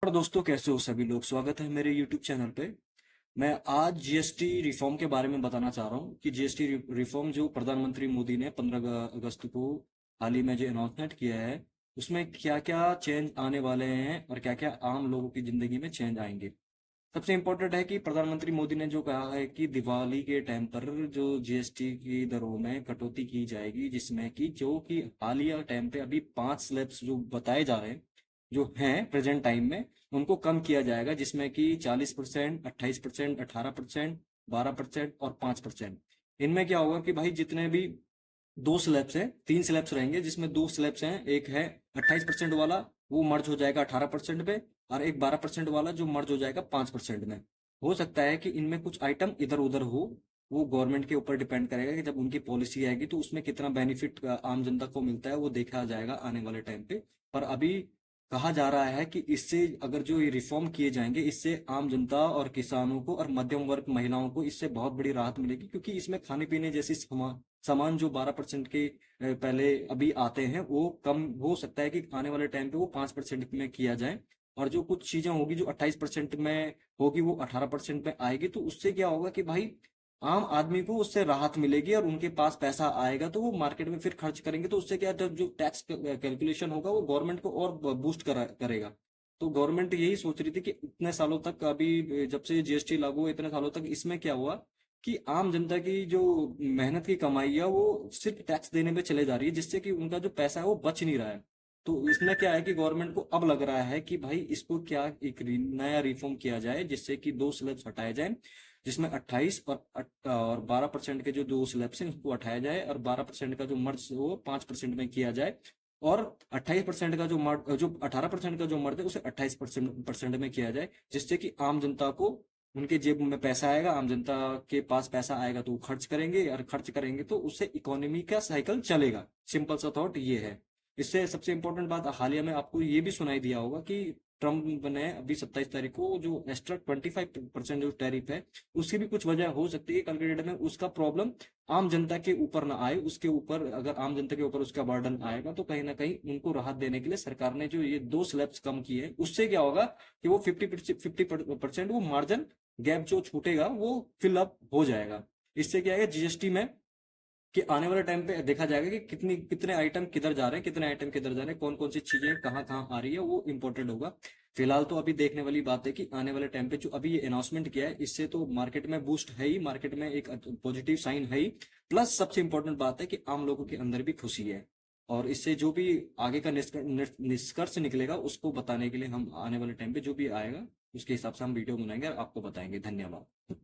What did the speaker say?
और दोस्तों, कैसे हो सभी लोग। स्वागत है मेरे यूट्यूब चैनल पे। मैं आज जीएसटी रिफॉर्म के बारे में बताना चाह रहा हूँ कि जीएसटी रिफॉर्म जो प्रधानमंत्री मोदी ने 15 अगस्त को हाल ही में जो अनाउंसमेंट किया है, उसमें क्या क्या चेंज आने वाले हैं और क्या क्या आम लोगों की जिंदगी में चेंज आएंगे। सबसे इम्पोर्टेंट है कि प्रधानमंत्री मोदी ने जो कहा है कि दिवाली के टाइम पर जो जीएसटी की दरों में कटौती की जाएगी, जिसमें कि जो कि हालिया टाइम पे अभी 5 स्लैब्स जो बताए जा रहे हैं, जो हैं प्रेजेंट टाइम में, उनको कम किया जाएगा, जिसमें कि 40%, 28%, 18%, 12% और 5%। इनमें क्या होगा कि भाई जितने भी 2 स्लैब्स हैं, 3 स्लैब्स रहेंगे, जिसमें 2 स्लैब्स हैं। एक है 28% वाला, वो मर्ज हो जाएगा 18% पे, और एक 12% वाला जो मर्ज हो जाएगा 5% में। हो सकता है कि इनमें कुछ आइटम इधर उधर हो, वो गवर्नमेंट के ऊपर डिपेंड करेगा कि जब उनकी पॉलिसी आएगी तो उसमें कितना बेनिफिट आम जनता को मिलता है, वो देखा जाएगा आने वाले टाइम पे। पर अभी कहा जा रहा है कि इससे अगर जो ये रिफॉर्म किए जाएंगे, इससे आम जनता और किसानों को और मध्यम वर्ग महिलाओं को इससे बहुत बड़ी राहत मिलेगी, क्योंकि इसमें खाने पीने जैसी सामान जो 12% के पहले अभी आते हैं, वो कम हो सकता है कि आने वाले टाइम पे वो 5% में किया जाए। और जो कुछ चीजें होगी जो 28% में होगी, वो 18% में आएगी। तो उससे क्या होगा कि भाई आम आदमी को उससे राहत मिलेगी और उनके पास पैसा आएगा, तो वो मार्केट में फिर खर्च करेंगे। तो उससे क्या है, जो टैक्स कैलकुलेशन होगा वो गवर्नमेंट को और बूस्ट करेगा। तो गवर्नमेंट यही सोच रही थी कि इतने सालों तक, अभी जब से जीएसटी लागू हुआ इतने सालों तक, इसमें क्या हुआ कि आम जनता की जो मेहनत की कमाई है वो सिर्फ टैक्स देने में चले जा रही है, जिससे कि उनका जो पैसा है वो बच नहीं रहा है। तो इसमें क्या है कि गवर्नमेंट को अब लग रहा है कि भाई इसको क्या एक नया रिफॉर्म किया जाए, जिससे कि 2 स्लैब्स हटाए जाए, जिसमें 28 और 12% के जो 2 स्लैब्स हैं उसको हटाया जाए, और 12% का जो मर्ज वो 5% में किया जाए, और 28% का जो 18% का जो मर्ज है उसे 28% में किया जाए, जिससे कि आम जनता को उनके जेब में पैसा आएगा, आम जनता के पास पैसा आएगा तो वो खर्च करेंगे, और खर्च करेंगे तो उससे इकोनॉमी का साइकिल चलेगा। सिंपल सा थॉट ये है। इससे सबसे इंपॉर्टेंट बात, हालिया में आपको ये भी सुनाई दिया होगा कि ट्रम्प ने अभी 27 तारीख को जो एक्स्ट्रा 25% जो टैरिफ है, उसकी भी कुछ वजह हो सकती है कल के डेट में उसका प्रॉब्लम आम जनता के ऊपर ना आए। उसके ऊपर अगर आम जनता के ऊपर उसका बर्डन आएगा, तो कहीं ना कहीं उनको राहत देने के लिए सरकार ने जो ये 2 स्लैब्स कम किए, उससे क्या होगा कि वो 50% वो मार्जिन गैप जो छूटेगा वो फिल अप हो जाएगा। इससे क्या है जीएसटी में कि आने वाले टाइम पे देखा जाएगा कि कितने आइटम किधर जा रहे हैं, कितने आइटम किधर जा रहे हैं, कौन कौन सी चीजें कहाँ कहाँ आ रही है, वो इंपॉर्टेंट होगा। फिलहाल तो अभी देखने वाली बात है कि आने वाले टाइम पे जो अभी ये अनाउंसमेंट किया है, इससे तो मार्केट में बूस्ट है ही, मार्केट में एक पॉजिटिव साइन है ही। प्लस सबसे इंपॉर्टेंट बात है कि आम लोगों के अंदर भी खुशी है। और इससे जो भी आगे का निष्कर्ष निकलेगा, उसको बताने के लिए हम आने वाले टाइम पे जो भी आएगा उसके हिसाब से हम वीडियो बनाएंगे और आपको बताएंगे। धन्यवाद।